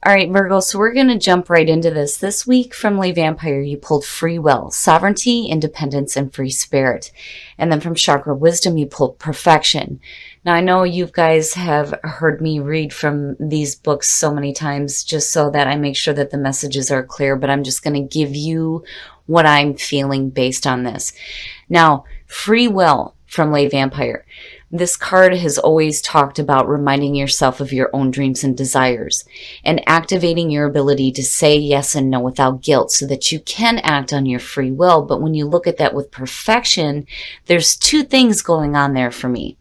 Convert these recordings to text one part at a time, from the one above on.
All right, Virgo, so we're going to jump right into this. This week from Lay Vampire, you pulled free will, sovereignty, independence, and free spirit. And then from Chakra Wisdom, you pulled perfection. Now, I know you guys have heard me read from these books so many times just so that I make sure that the messages are clear, but I'm just going to give you what I'm feeling based on this. Now, free will from Lay Vampire. This card has always talked about reminding yourself of your own dreams and desires and activating your ability to say yes and no without guilt so that you can act on your free will. But when you look at that with perfection, there's two things going on there for me.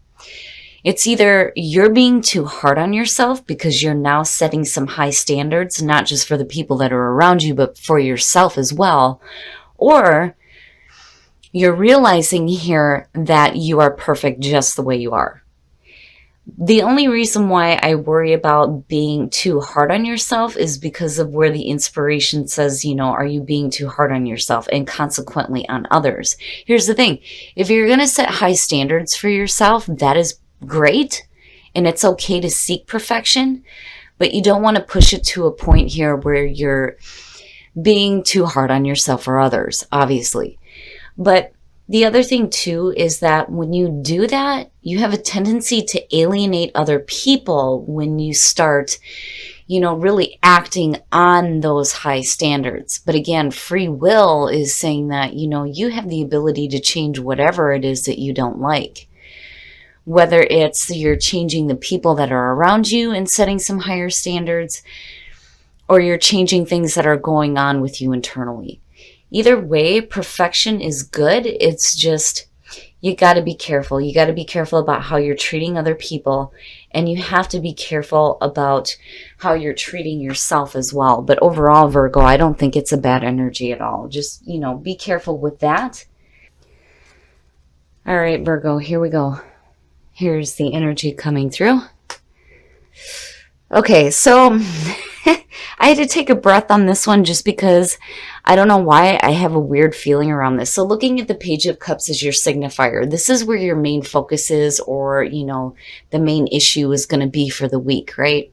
It's either you're being too hard on yourself because you're now setting some high standards, not just for the people that are around you, but for yourself as well. Or you're realizing here that you are perfect just the way you are. The only reason why I worry about being too hard on yourself is because of where the inspiration says, are you being too hard on yourself and consequently on others? Here's the thing. If you're going to set high standards for yourself, that is great. And it's okay to seek perfection, but you don't want to push it to a point here where you're being too hard on yourself or others, obviously. But the other thing too is that when you do that, you have a tendency to alienate other people when you start, really acting on those high standards. But again, free will is saying that, you have the ability to change whatever it is that you don't like. Whether it's you're changing the people that are around you and setting some higher standards, or you're changing things that are going on with you internally. Either way, perfection is good. It's just, you got to be careful. You got to be careful about how you're treating other people. And you have to be careful about how you're treating yourself as well. But overall, Virgo, I don't think it's a bad energy at all. Just, be careful with that. All right, Virgo, here we go. Here's the energy coming through. Okay, so I had to take a breath on this one just because I don't know why I have a weird feeling around this. So looking at the Page of Cups as your signifier, this is where your main focus is, or, the main issue is going to be for the week, right?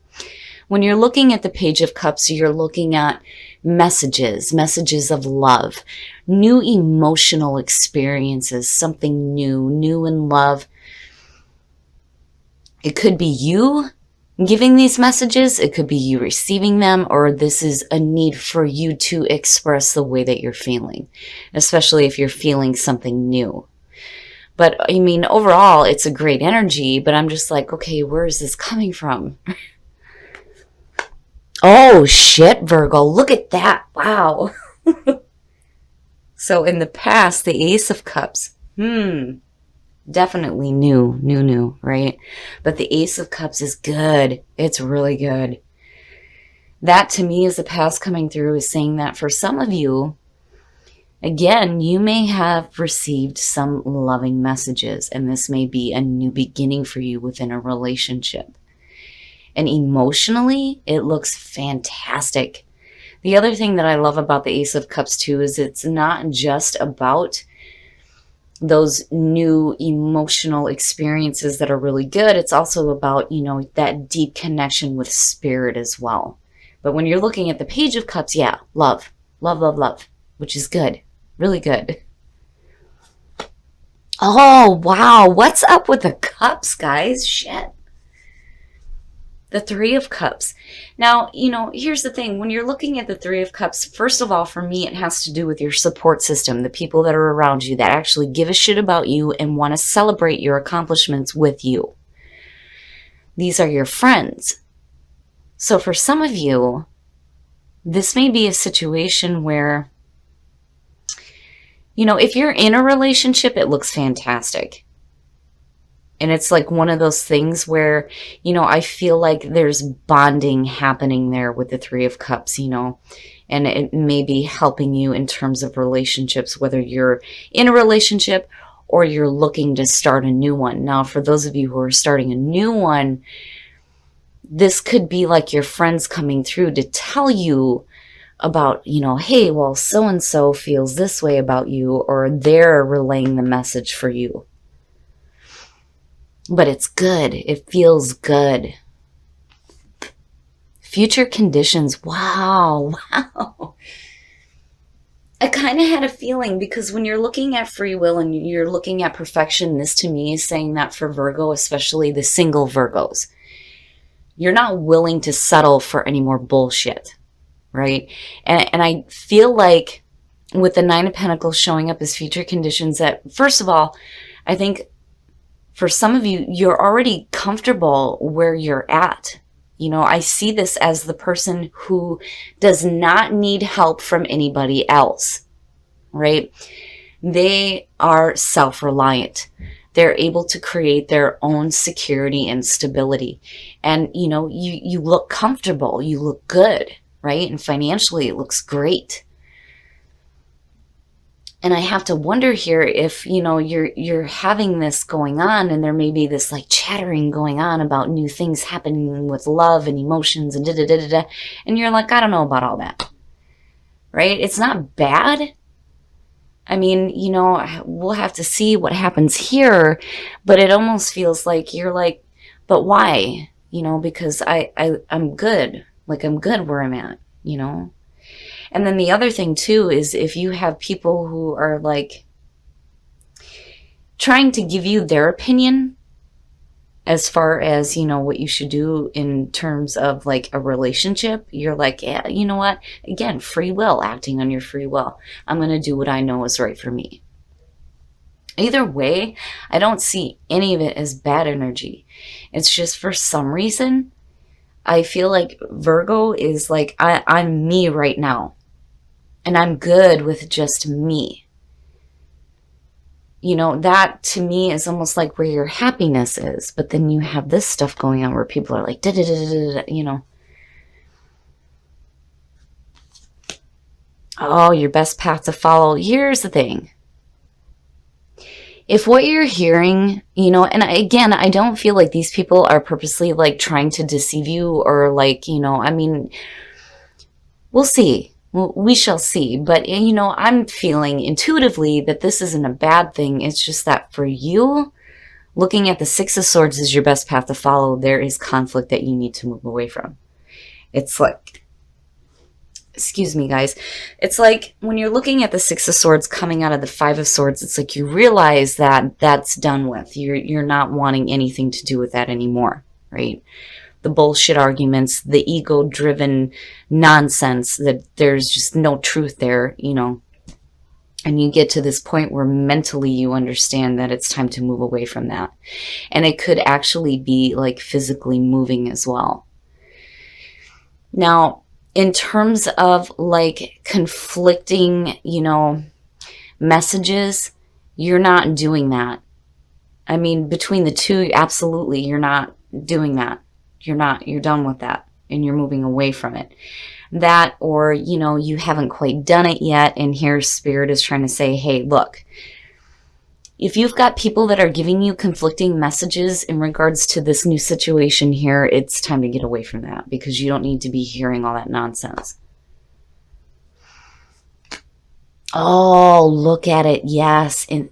When you're looking at the Page of Cups, you're looking at messages of love, new emotional experiences, something new in love. It could be you giving these messages, it could be you receiving them, or this is a need for you to express the way that you're feeling, especially if you're feeling something new. But I mean, overall, it's a great energy, but I'm just like, okay, where is this coming from? Oh, shit, Virgo, look at that. Wow. So in the past, the Ace of Cups, definitely new, right? But the Ace of Cups is good. It's really good. That to me is the past coming through, is saying that for some of you, again, you may have received some loving messages, and this may be a new beginning for you within a relationship. And emotionally, it looks fantastic. The other thing that I love about the Ace of Cups too is it's not just about those new emotional experiences that are really good. It's also about, that deep connection with spirit as well. But when you're looking at the Page of Cups, yeah, love, which is good, really good. Oh, wow. What's up with the cups, guys? Shit. The Three of Cups. Now, here's the thing. When you're looking at the Three of Cups, first of all, for me, it has to do with your support system, the people that are around you that actually give a shit about you and want to celebrate your accomplishments with you. These are your friends. So for some of you, this may be a situation where, if you're in a relationship, it looks fantastic. And it's like one of those things where, I feel like there's bonding happening there with the Three of Cups, and it may be helping you in terms of relationships, whether you're in a relationship or you're looking to start a new one. Now, for those of you who are starting a new one, this could be like your friends coming through to tell you about, hey, well, so-and-so feels this way about you, or they're relaying the message for you. But it's good. It feels good. Future conditions. Wow. Wow. I kind of had a feeling, because when you're looking at free will and you're looking at perfection, this to me is saying that for Virgo, especially the single Virgos, you're not willing to settle for any more bullshit, right? And I feel like with the Nine of Pentacles showing up as future conditions, that first of all, I think for some of you, you're already comfortable where you're at. You know, I see this as the person who does not need help from anybody else, right? They are self-reliant. They're able to create their own security and stability. And, you know, you look comfortable, you look good, right? And financially, it looks great. And I have to wonder here if, you know, you're having this going on, and there may be this like chattering going on about new things happening with love and emotions and da-da-da-da-da. And you're like, I don't know about all that, right? It's not bad. I mean, you know, we'll have to see what happens here, but it almost feels like you're like, but why? You know, because I'm good. Like, I'm good where I'm at, you know? And then the other thing too is if you have people who are like trying to give you their opinion as far as, you know, what you should do in terms of like a relationship, you're like, yeah, you know what? Again, free will, acting on your free will. I'm going to do what I know is right for me. Either way, I don't see any of it as bad energy. It's just for some reason, I feel like Virgo is like, I'm me right now. And I'm good with just me. You know, that to me is almost like where your happiness is. But then you have this stuff going on where people are like, da-da-da-da-da, you know. Oh, your best path to follow. Here's the thing. If what you're hearing, you know, and again, I don't feel like these people are purposely like trying to deceive you or like, you know, I mean, we'll see. We shall see. But, you know, I'm feeling intuitively that this isn't a bad thing. It's just that for you, looking at the Six of Swords is your best path to follow. There is conflict that you need to move away from. It's like, excuse me, guys. It's like when you're looking at the Six of Swords coming out of the Five of Swords, it's like you realize that that's done with. You're not wanting anything to do with that anymore, right? The bullshit arguments, the ego-driven nonsense, that there's just no truth there, you know. And you get to this point where mentally you understand that it's time to move away from that. And it could actually be like physically moving as well. Now, in terms of like conflicting, you know, messages, you're not doing that. I mean, between the two, absolutely, you're not doing that. You're done with that and you're moving away from it. That, or, you know, you haven't quite done it yet, and here Spirit is trying to say, hey, look, if you've got people that are giving you conflicting messages in regards to this new situation here, it's time to get away from that, because you don't need to be hearing all that nonsense. Oh, look at it. Yes. In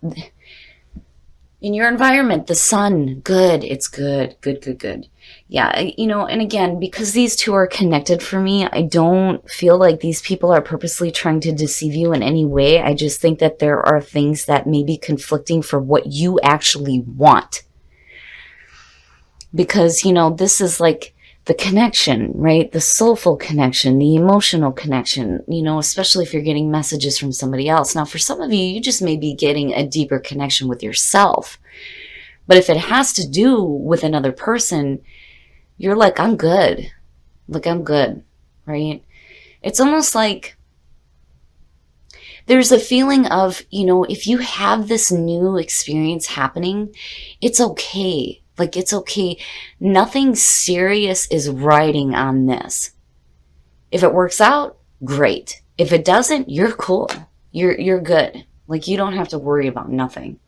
your environment, the sun, good. It's good. Good, good, good. Yeah, you know, and again, because these two are connected for me, I don't feel like these people are purposely trying to deceive you in any way. I just think that there are things that may be conflicting for what you actually want. Because, you know, this is like the connection, right? The soulful connection, the emotional connection, you know, especially if you're getting messages from somebody else. Now, for some of you, you just may be getting a deeper connection with yourself. But if it has to do with another person, you're like, I'm good. Like, I'm good, right? It's almost like there's a feeling of, you know, if you have this new experience happening, it's okay. Like, it's okay. Nothing serious is riding on this. If it works out, great. If it doesn't, you're cool. You're good. Like, you don't have to worry about nothing.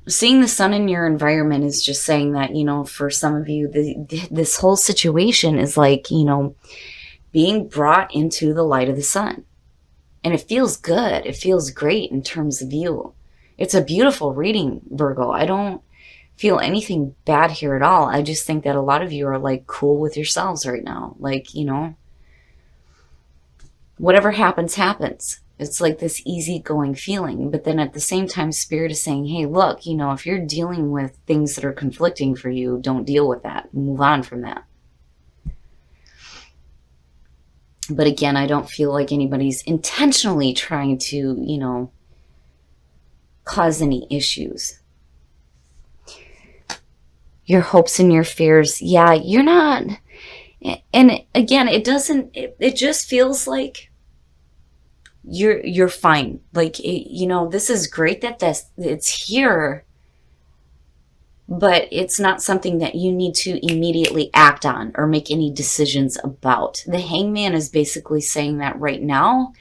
Seeing the sun in your environment is just saying that, you know, for some of you, this whole situation is like, you know, being brought into the light of the sun. And it feels good. It feels great in terms of you. It's a beautiful reading, Virgo. I don't feel anything bad here at all. I just think that a lot of you are like cool with yourselves right now. Like, you know, whatever happens, happens. It's like this easygoing feeling. But then at the same time, Spirit is saying, hey, look, you know, if you're dealing with things that are conflicting for you, don't deal with that. Move on from that. But again, I don't feel like anybody's intentionally trying to, you know, cause any issues. Your hopes and your fears. Yeah, you're not. And again, it just feels like you're fine. Like, you know, this is great that it's here, but it's not something that you need to immediately act on or make any decisions about. The Hangman is basically saying that right now,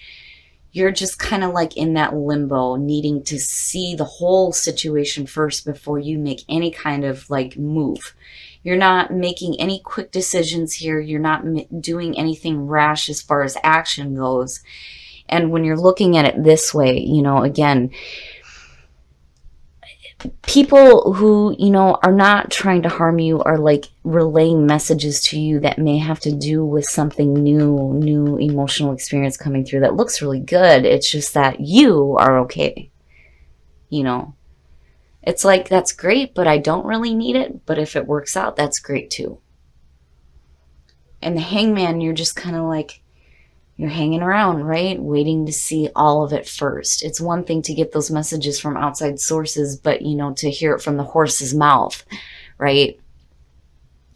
you're just kind of like in that limbo, needing to see the whole situation first before you make any kind of like move. You're not making any quick decisions here. You're not doing anything rash as far as action goes. And when you're looking at it this way, you know, again, people who, you know, are not trying to harm you are like relaying messages to you that may have to do with something new emotional experience coming through that looks really good. It's just that you are okay. You know, it's like, that's great, but I don't really need it. But if it works out, that's great too. And the Hangman, you're just kind of like, you're hanging around, right? Waiting to see all of it first. It's one thing to get those messages from outside sources, but, you know, to hear it from the horse's mouth, right?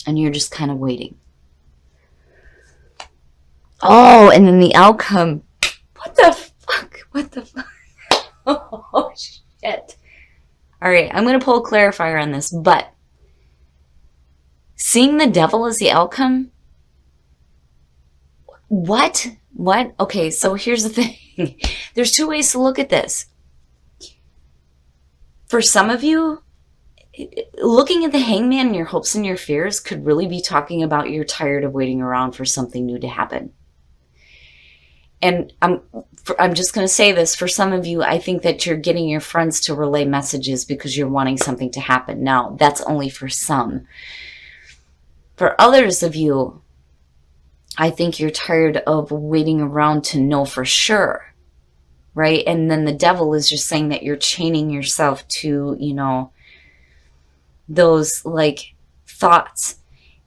And you're just kind of waiting. Oh, and then the outcome. What the fuck? What the fuck? Oh, shit. All right, I'm going to pull a clarifier on this, but seeing the devil as the outcome? What? What? Okay, so here's the thing. There's two ways to look at this. For some of you, looking at the Hangman and your hopes and your fears could really be talking about you're tired of waiting around for something new to happen. And I'm just going to say this. For some of you, I think that you're getting your friends to relay messages because you're wanting something to happen. Now, that's only for some. For others of you, I think you're tired of waiting around to know for sure, right? And then the devil is just saying that you're chaining yourself to, you know, those like thoughts.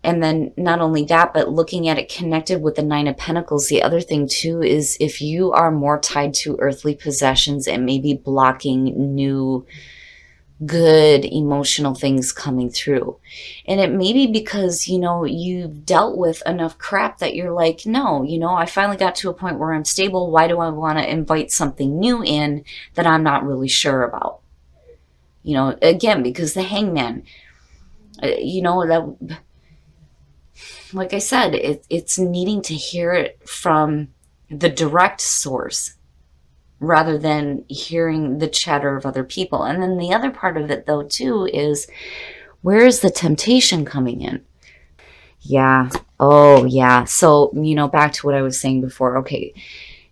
And then not only that, but looking at it connected with the Nine of Pentacles, the other thing too is if you are more tied to earthly possessions and maybe blocking new good emotional things coming through. And it may be because, you know, you've dealt with enough crap that you're like, no, you know, I finally got to a point where I'm stable. Why do I want to invite something new in that I'm not really sure about? You know, again, because the Hangman, you know, that, like I said, it's needing to hear it from the direct source rather than hearing the chatter of other people. And then the other part of it, though, too, is where is the temptation coming in? Yeah. Oh, yeah. So, you know, back to what I was saying before. Okay.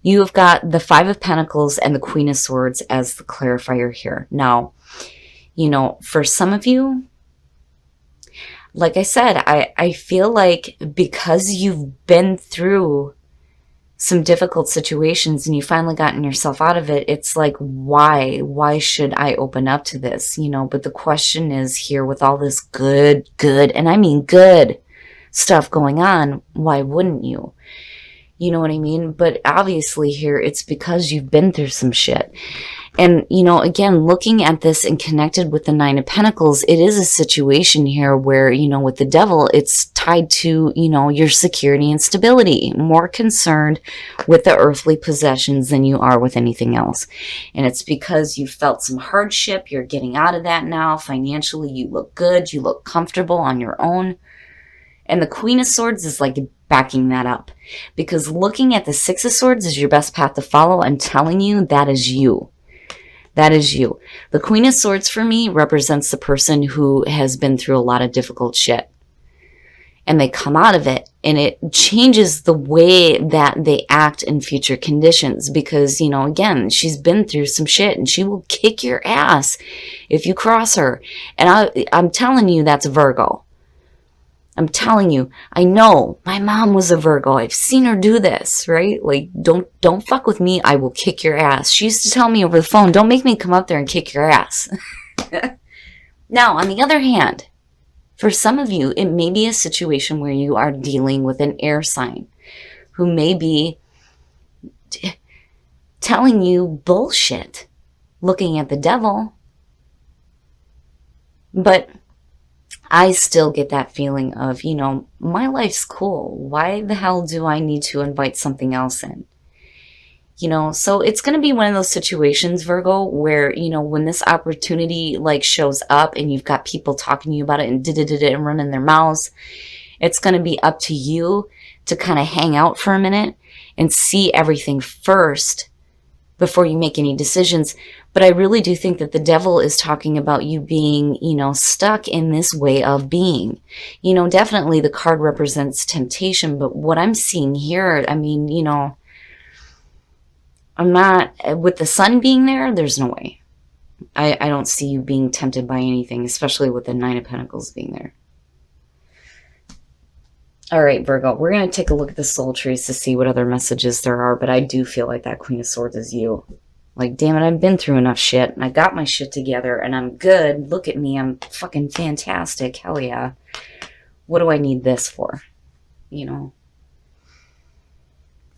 You have got the Five of Pentacles and the Queen of Swords as the clarifier here. Now, you know, for some of you, like I said, I feel like because you've been through some difficult situations and you finally gotten yourself out of it, it's like, why should I open up to this? You know, but the question is here with all this good, and I mean good stuff going on, why wouldn't you? You know what I mean? But obviously here it's because you've been through some shit. And, you know, again, looking at this and connected with the Nine of Pentacles, it is a situation here where, you know, with the devil, it's tied to, you know, your security and stability, more concerned with the earthly possessions than you are with anything else. And it's because you felt some hardship. You're getting out of that now. Financially, you look good. You look comfortable on your own. And the Queen of Swords is like backing that up, because looking at the Six of Swords is your best path to follow. I'm telling you, that is you. That is you. The Queen of Swords for me represents the person who has been through a lot of difficult shit. And they come out of it and it changes the way that they act in future conditions because, you know, again, she's been through some shit and she will kick your ass if you cross her. And I'm telling you, that's Virgo. I'm telling you, I know my mom was a Virgo. I've seen her do this, right? Like, don't fuck with me. I will kick your ass. She used to tell me over the phone, don't make me come up there and kick your ass. Now, on the other hand, for some of you, it may be a situation where you are dealing with an air sign who may be telling you bullshit, looking at the devil. But I still get that feeling of, you know, my life's cool. Why the hell do I need to invite something else in? You know, so it's going to be one of those situations, Virgo, where, you know, when this opportunity like shows up and you've got people talking to you about it and running their mouths, it's going to be up to you to kind of hang out for a minute and see everything first before you make any decisions. But I really do think that the devil is talking about you being, you know, stuck in this way of being. You know, definitely the card represents temptation, but what I'm seeing here, I mean, you know, I'm not, with the sun being there, there's no way. I don't see you being tempted by anything, especially with the Nine of Pentacles being there. All right, Virgo, we're going to take a look at the soul trees to see what other messages there are, but I do feel like that Queen of Swords is you. Like, damn it, I've been through enough shit, and I got my shit together, and I'm good. Look at me, I'm fucking fantastic. Hell yeah. What do I need this for? You know?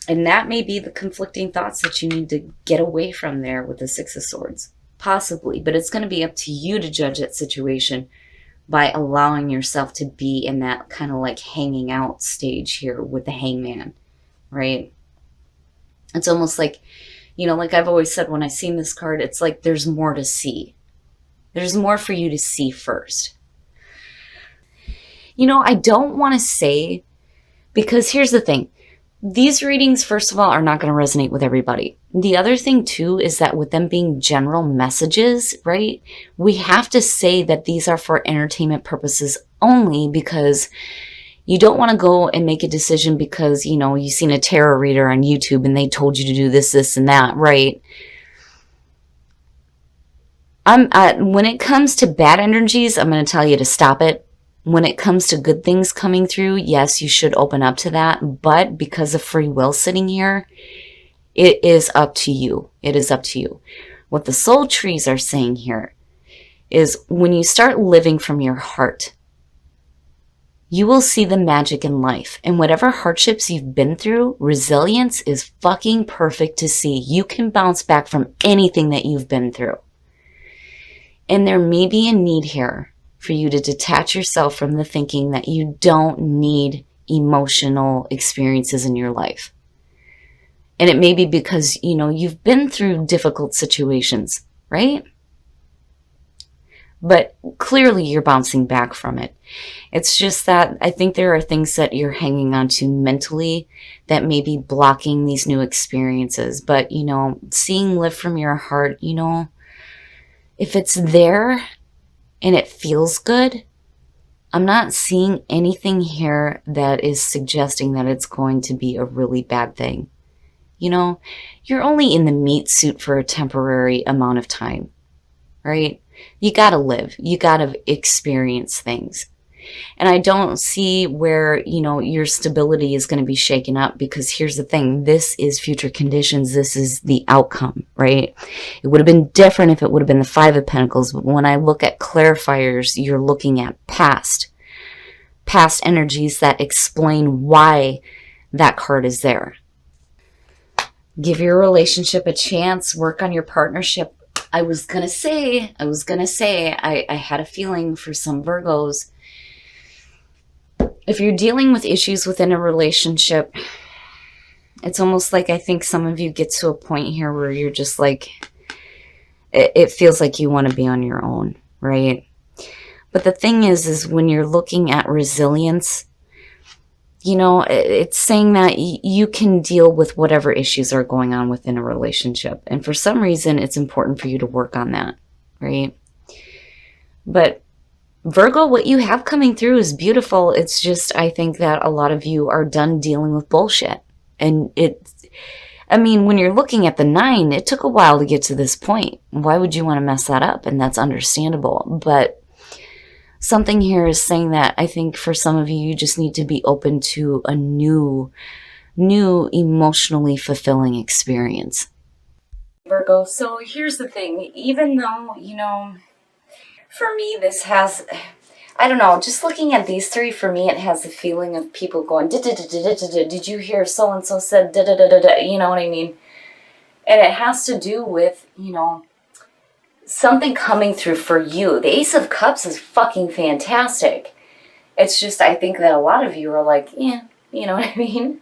And that may be the conflicting thoughts that you need to get away from there with the Six of Swords. Possibly. But it's going to be up to you to judge that situation by allowing yourself to be in that kind of like hanging out stage here with the Hangman. Right? It's almost like, you know, like I've always said when I've seen this card, it's like there's more to see. There's more for you to see first. You know, I don't want to say, because here's the thing. These readings, first of all, are not going to resonate with everybody. The other thing, too, is that with them being general messages, right, we have to say that these are for entertainment purposes only because you don't want to go and make a decision because, you know, you've seen a tarot reader on YouTube and they told you to do this, this, and that, right? When it comes to bad energies, I'm going to tell you to stop it. When it comes to good things coming through, yes, you should open up to that. But because of free will sitting here, it is up to you. It is up to you. What the soul trees are saying here is when you start living from your heart, you will see the magic in life. And whatever hardships you've been through, resilience is fucking perfect to see. You can bounce back from anything that you've been through. And there may be a need here for you to detach yourself from the thinking that you don't need emotional experiences in your life. And it may be because, you know, you've been through difficult situations, right? But clearly you're bouncing back from it. It's just that I think there are things that you're hanging on to mentally that may be blocking these new experiences. But, you know, seeing live from your heart, you know, if it's there and it feels good, I'm not seeing anything here that is suggesting that it's going to be a really bad thing. You know, you're only in the meat suit for a temporary amount of time, right? You gotta live. You gotta experience things. And I don't see where, you know, your stability is going to be shaken up because here's the thing. This is future conditions. This is the outcome, right? It would have been different if it would have been the Five of Pentacles. But when I look at clarifiers, you're looking at past energies that explain why that card is there. Give your relationship a chance. Work on your partnership. I was going to say, I had a feeling for some Virgos. If you're dealing with issues within a relationship, it's almost like I think some of you get to a point here where you're just like, it feels like you want to be on your own, right? But the thing is when you're looking at resilience, you know, it's saying that you can deal with whatever issues are going on within a relationship. And for some reason, it's important for you to work on that, right? But Virgo, what you have coming through is beautiful. It's just, I think that a lot of you are done dealing with bullshit. And I mean, when you're looking at the 9, it took a while to get to this point. Why would you want to mess that up? And that's understandable. But something here is saying that I think for some of you, you just need to be open to a new emotionally fulfilling experience. Virgo, so here's the thing. Even though, for me, this has, I don't know, just looking at these 3, for me, it has the feeling of people going, did you hear so-and-so said, you know what I mean? And it has to do with, something coming through for you. The Ace of Cups is fucking fantastic. It's just, I think that a lot of you are like, yeah, you know what I mean?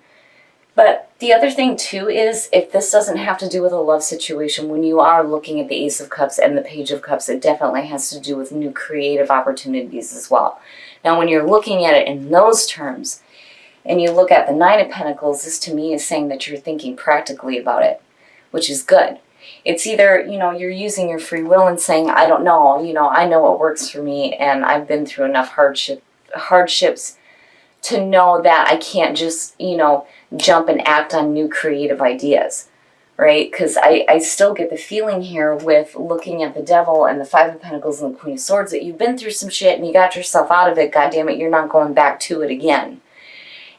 But the other thing, too, is if this doesn't have to do with a love situation, when you are looking at the Ace of Cups and the Page of Cups, it definitely has to do with new creative opportunities as well. Now, when you're looking at it in those terms, and you look at the 9 of Pentacles, this to me is saying that you're thinking practically about it, which is good. It's either, you're using your free will and saying, I don't know, I know what works for me, and I've been through enough hardships to know that I can't just, jump and act on new creative ideas, right? Because I still get the feeling here with looking at the Devil and the 5 of Pentacles and the Queen of Swords that you've been through some shit and you got yourself out of it. God damn it, you're not going back to it again.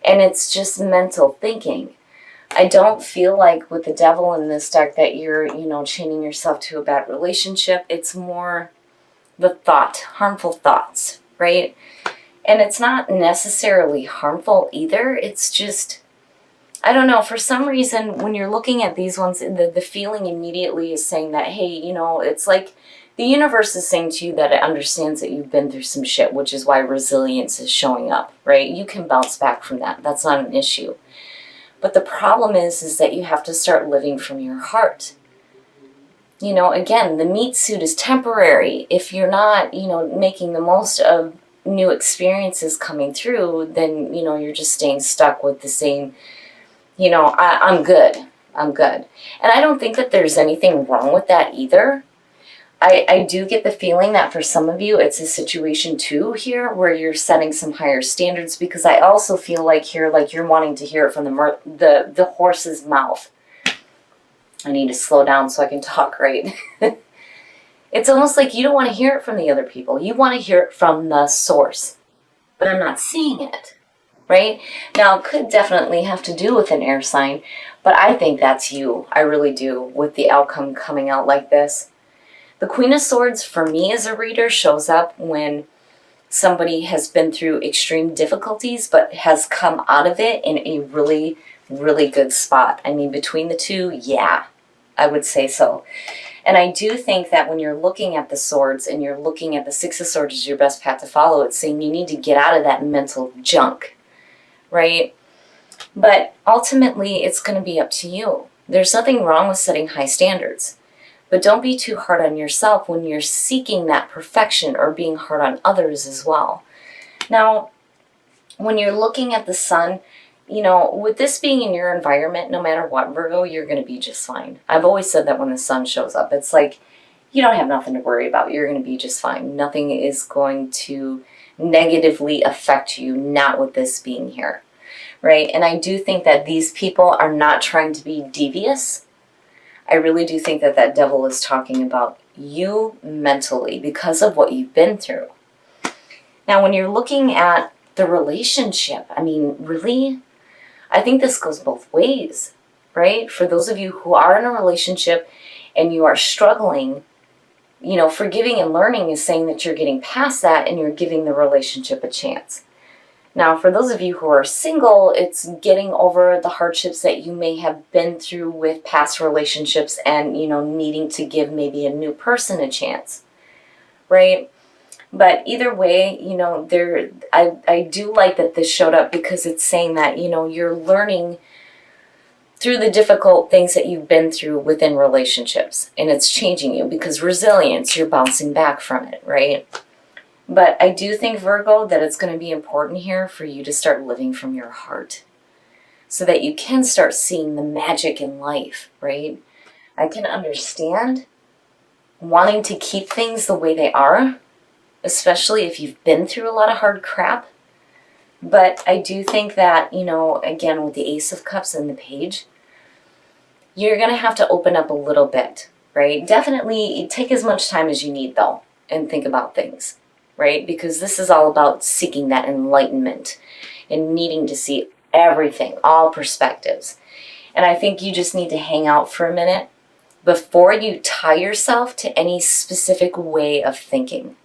And it's just mental thinking. I don't feel like with the Devil in this deck that you're, chaining yourself to a bad relationship. It's more the thought, harmful thoughts, right? And it's not necessarily harmful either. It's just, I don't know, for some reason, when you're looking at these ones, the feeling immediately is saying that, hey, it's like the universe is saying to you that it understands that you've been through some shit, which is why resilience is showing up, right? You can bounce back from that. That's not an issue. But the problem is that you have to start living from your heart. Again, the meat suit is temporary. If you're not, making the most of new experiences coming through, then, you're just staying stuck with the same, I'm good. I'm good. And I don't think that there's anything wrong with that either. I do get the feeling that for some of you, it's a situation too here where you're setting some higher standards, because I also feel like here, like you're wanting to hear it from the horse's mouth. I need to slow down so I can talk right. It's almost like you don't want to hear it from the other people. You want to hear it from the source. But I'm not seeing it, right? Now, it could definitely have to do with an air sign, but I think that's you. I really do, with the outcome coming out like this. The Queen of Swords, for me as a reader, shows up when somebody has been through extreme difficulties but has come out of it in a really, really good spot. I mean, between the two, yeah, I would say so. And I do think that when you're looking at the swords and you're looking at the 6 of Swords as your best path to follow, it's saying you need to get out of that mental junk, right? But ultimately, it's going to be up to you. There's nothing wrong with setting high standards. But don't be too hard on yourself when you're seeking that perfection or being hard on others as well. Now, when you're looking at the sun, with this being in your environment, no matter what, Virgo, you're going to be just fine. I've always said that when the sun shows up, it's like you don't have nothing to worry about. You're going to be just fine. Nothing is going to negatively affect you, not with this being here, right? And I do think that these people are not trying to be devious. I really do think that that Devil is talking about you mentally because of what you've been through. Now, when you're looking at the relationship, I mean, really, I think this goes both ways, right? For those of you who are in a relationship and you are struggling, forgiving and learning is saying that you're getting past that and you're giving the relationship a chance. Now, for those of you who are single, it's getting over the hardships that you may have been through with past relationships and, needing to give maybe a new person a chance, right? But either way, I do like that this showed up because it's saying that, you're learning through the difficult things that you've been through within relationships, and it's changing you because resilience, you're bouncing back from it, right? But I do think, Virgo, that it's going to be important here for you to start living from your heart so that you can start seeing the magic in life, right? I can understand wanting to keep things the way they are, especially if you've been through a lot of hard crap. But I do think that, again, with the Ace of Cups and the Page, you're going to have to open up a little bit, right? Definitely take as much time as you need, though, and think about things, right? Because this is all about seeking that enlightenment and needing to see everything, all perspectives. And I think you just need to hang out for a minute before you tie yourself to any specific way of thinking.